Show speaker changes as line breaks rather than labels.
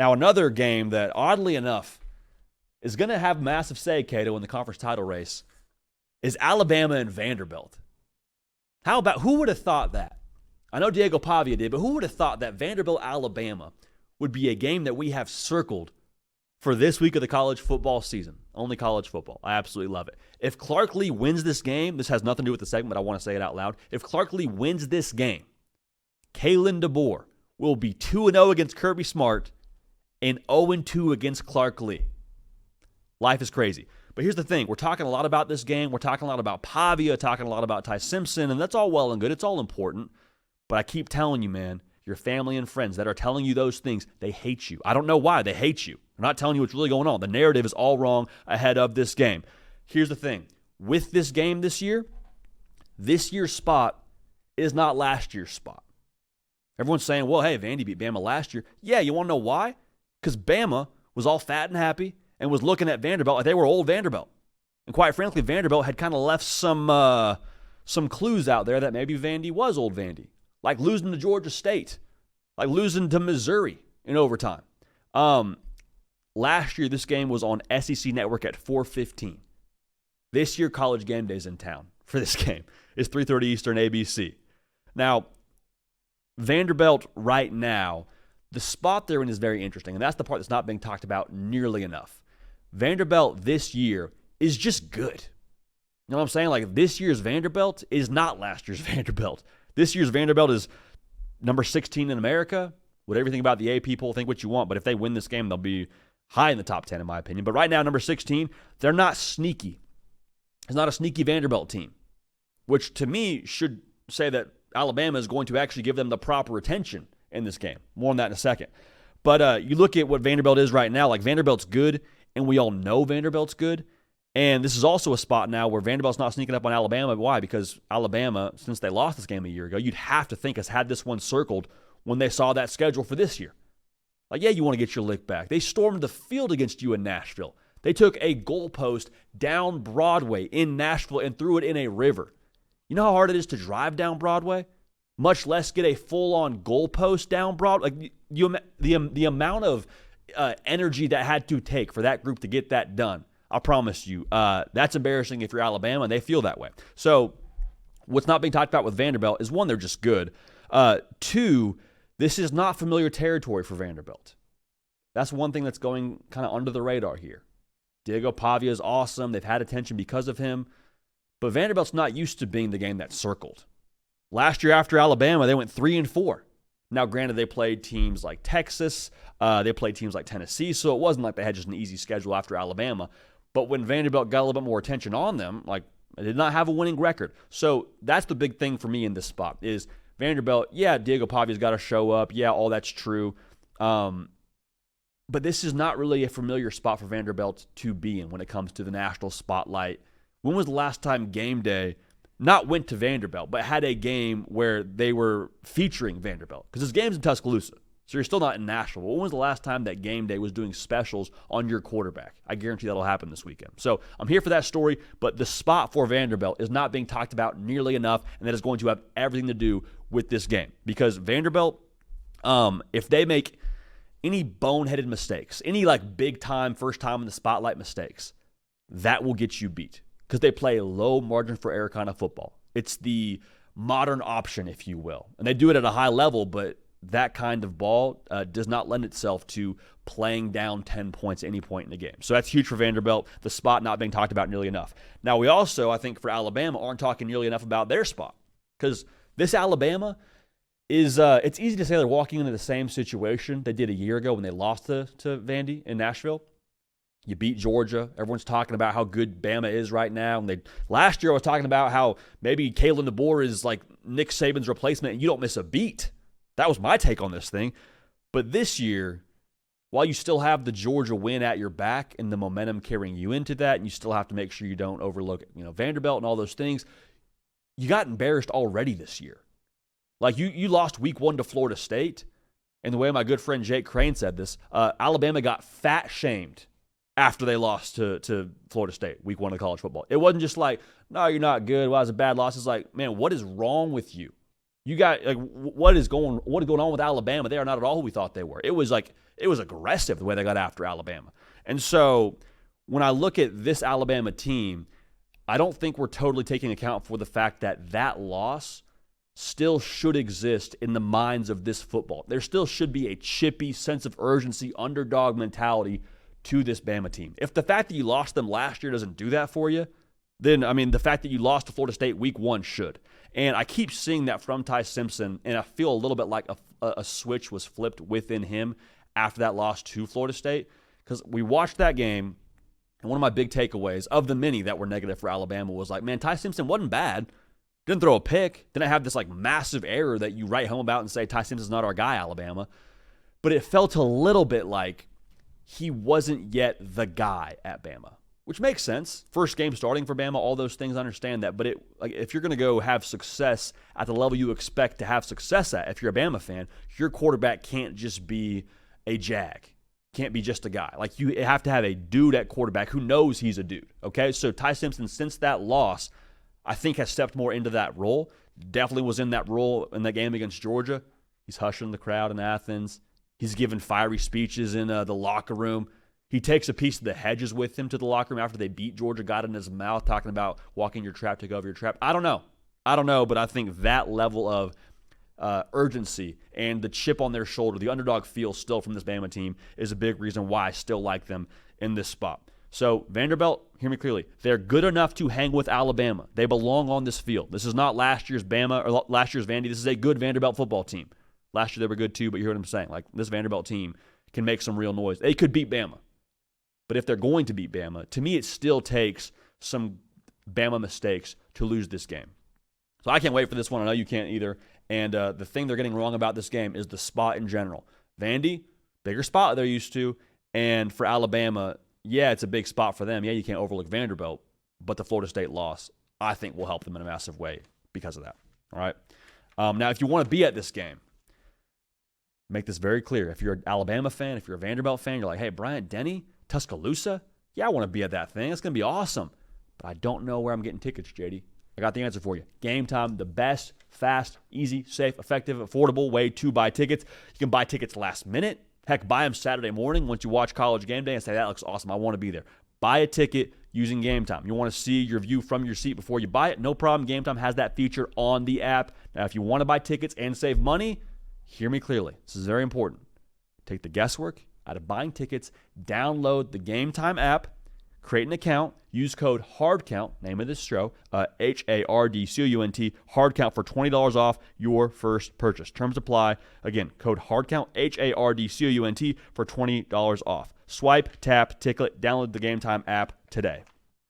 Now, another game that, oddly enough, is going to have massive say, Cato, in the conference title race is Alabama and Vanderbilt. Who would have thought that? I know Diego Pavia did, but who would have thought that Vanderbilt, Alabama would be a game that we have circled for this week of the college football season? Only college football. I absolutely love it. If Clark Lee wins this game, this has nothing to do with the segment, but I want to say it out loud. If Clark Lee wins this game, Kalen DeBoer will be 2-0 against Kirby Smart and 0-2 against Clark Lee. Life is crazy. But here's the thing. We're talking a lot about this game. We're talking a lot about Pavia, talking a lot about Ty Simpson, and that's all well and good. It's all important. But I keep telling you, man, your family and friends that are telling you those things, they hate you. I don't know why. They hate you. They're not telling you what's really going on. The narrative is all wrong ahead of this game. Here's the thing. With this game this year's spot is not last year's spot. Everyone's saying, well, hey, Vandy beat Bama last year. Yeah, you want to know why? Because Bama was all fat and happy and was looking at Vanderbilt like they were old Vanderbilt. And quite frankly, Vanderbilt had kind of left some clues out there that maybe Vandy was old Vandy. Like losing to Georgia State. Like losing to Missouri in overtime. Last year, this game was on SEC Network at 4:15. This year, College Game Day's in town for this game. It's 3:30 Eastern ABC. Now, Vanderbilt right now, the spot they're in is very interesting, and that's the part that's not being talked about nearly enough. Vanderbilt this year is just good. You know what I'm saying? Like this year's Vanderbilt is not last year's Vanderbilt. This year's Vanderbilt is number 16 in America. Would everything about the AP poll, think what you want, but if they win this game, they'll be high in the top 10 in my opinion. But right now, number 16, they're not sneaky. It's not a sneaky Vanderbilt team, which to me should say that Alabama is going to actually give them the proper attention in this game. More on that in a second. But you look at what Vanderbilt is right now, like Vanderbilt's good, and we all know Vanderbilt's good. And this is also a spot now where Vanderbilt's not sneaking up on Alabama. Why? Because Alabama, since they lost this game a year ago, you'd have to think has had this one circled when they saw that schedule for this year. Like, yeah, you want to get your lick back. They stormed the field against you in Nashville. They took a goalpost down Broadway in Nashville and threw it in a river. You know how hard it is to drive down Broadway? Much less get a full-on goalpost down Broadway. Like the amount of energy that had to take for that group to get that done, I promise you, that's embarrassing if you're Alabama, and they feel that way. So what's not being talked about with Vanderbilt is, one, they're just good. Two, this is not familiar territory for Vanderbilt. That's one thing that's going kind of under the radar here. Diego Pavia is awesome. They've had attention because of him. But Vanderbilt's not used to being the game that's circled. Last year after Alabama, they went 3-4. Now, granted, they played teams like Texas. They played teams like Tennessee. So it wasn't like they had just an easy schedule after Alabama. But when Vanderbilt got a little bit more attention on them, like, they did not have a winning record. So that's the big thing for me in this spot is Vanderbilt, yeah, Diego Pavia's got to show up. Yeah, all that's true. But this is not really a familiar spot for Vanderbilt to be in when it comes to the national spotlight. When was the last time Game Day not went to Vanderbilt, but had a game where they were featuring Vanderbilt? Because this game's in Tuscaloosa, so you're still not in Nashville. When was the last time that Game Day was doing specials on your quarterback? I guarantee that'll happen this weekend. So I'm here for that story, but the spot for Vanderbilt is not being talked about nearly enough, and that is going to have everything to do with this game. Because Vanderbilt, if they make any boneheaded mistakes, any like big time, first time in the spotlight mistakes, that will get you beat. Because they play low margin for error kind of football. It's the modern option, if you will. And they do it at a high level, but that kind of ball does not lend itself to playing down 10 points at any point in the game. So that's huge for Vanderbilt, the spot not being talked about nearly enough. Now, we also, I think, for Alabama, aren't talking nearly enough about their spot. Because this Alabama is, it's easy to say they're walking into the same situation they did a year ago when they lost to Vandy in Nashville. You beat Georgia. Everyone's talking about how good Bama is right now. And last year I was talking about how maybe Kalen DeBoer is like Nick Saban's replacement and you don't miss a beat. That was my take on this thing. But this year, while you still have the Georgia win at your back and the momentum carrying you into that, and you still have to make sure you don't overlook, Vanderbilt and all those things, you got embarrassed already this year. Like you lost week 1 to Florida State. And the way my good friend Jake Crane said this, Alabama got fat shamed after they lost to Florida State, week 1 of college football. It wasn't just like, no, you're not good. Well, it was a bad loss. It's like, man, what is wrong with you? You got, like, what is going on with Alabama? They are not at all who we thought they were. It was it was aggressive the way they got after Alabama. And so when I look at this Alabama team, I don't think we're totally taking account for the fact that that loss still should exist in the minds of this football. There still should be a chippy sense of urgency, underdog mentality to this Bama team. If the fact that you lost them last year doesn't do that for you, then, the fact that you lost to Florida State week 1 should. And I keep seeing that from Ty Simpson, and I feel a little bit like a switch was flipped within him after that loss to Florida State, because we watched that game, and one of my big takeaways of the many that were negative for Alabama was like, man, Ty Simpson wasn't bad. Didn't throw a pick. Didn't have this massive error that you write home about and say, Ty Simpson's not our guy, Alabama. But it felt a little bit like he wasn't yet the guy at Bama, which makes sense. First game starting for Bama, all those things, I understand that. But if you're going to go have success at the level you expect to have success at, if you're a Bama fan, your quarterback can't just be a jag. Can't be just a guy. You have to have a dude at quarterback who knows he's a dude, okay? So Ty Simpson, since that loss, I think has stepped more into that role. Definitely was in that role in that game against Georgia. He's hushing the crowd in Athens. He's giving fiery speeches in the locker room. He takes a piece of the hedges with him to the locker room after they beat Georgia, got in his mouth, talking about walking your trap, take over your trap. I don't know, but I think that level of urgency and the chip on their shoulder, the underdog feel still from this Bama team is a big reason why I still like them in this spot. So Vanderbilt, hear me clearly, they're good enough to hang with Alabama. They belong on this field. This is not last year's Bama or last year's Vandy. This is a good Vanderbilt football team. Last year they were good too, but you hear what I'm saying. This Vanderbilt team can make some real noise. They could beat Bama. But if they're going to beat Bama, to me it still takes some Bama mistakes to lose this game. So I can't wait for this one. I know you can't either. And the thing they're getting wrong about this game is the spot in general. Vandy, bigger spot they're used to. And for Alabama, yeah, it's a big spot for them. Yeah, you can't overlook Vanderbilt. But the Florida State loss, I think, will help them in a massive way because of that. All right. Now, if you want to be at this game, make this very clear. If you're an Alabama fan, if you're a Vanderbilt fan, you're like, hey, Bryant-Denny, Tuscaloosa? Yeah, I want to be at that thing. It's going to be awesome. But I don't know where I'm getting tickets, JD. I got the answer for you. Game Time, the best, fast, easy, safe, effective, affordable way to buy tickets. You can buy tickets last minute. Heck, buy them Saturday morning once you watch College Game Day and say, that looks awesome. I want to be there. Buy a ticket using Game Time. You want to see your view from your seat before you buy it? No problem. Game Time has that feature on the app. Now, if you want to buy tickets and save money, hear me clearly. This is very important. Take the guesswork out of buying tickets. Download the Game Time app. Create an account. Use code HARDCOUNT, name of this show, HARDCOUNT, HARDCOUNT for $20 off your first purchase. Terms apply. Again, code HARDCOUNT, HARDCOUNT for $20 off. Swipe, tap, ticklet, download the Game Time app today.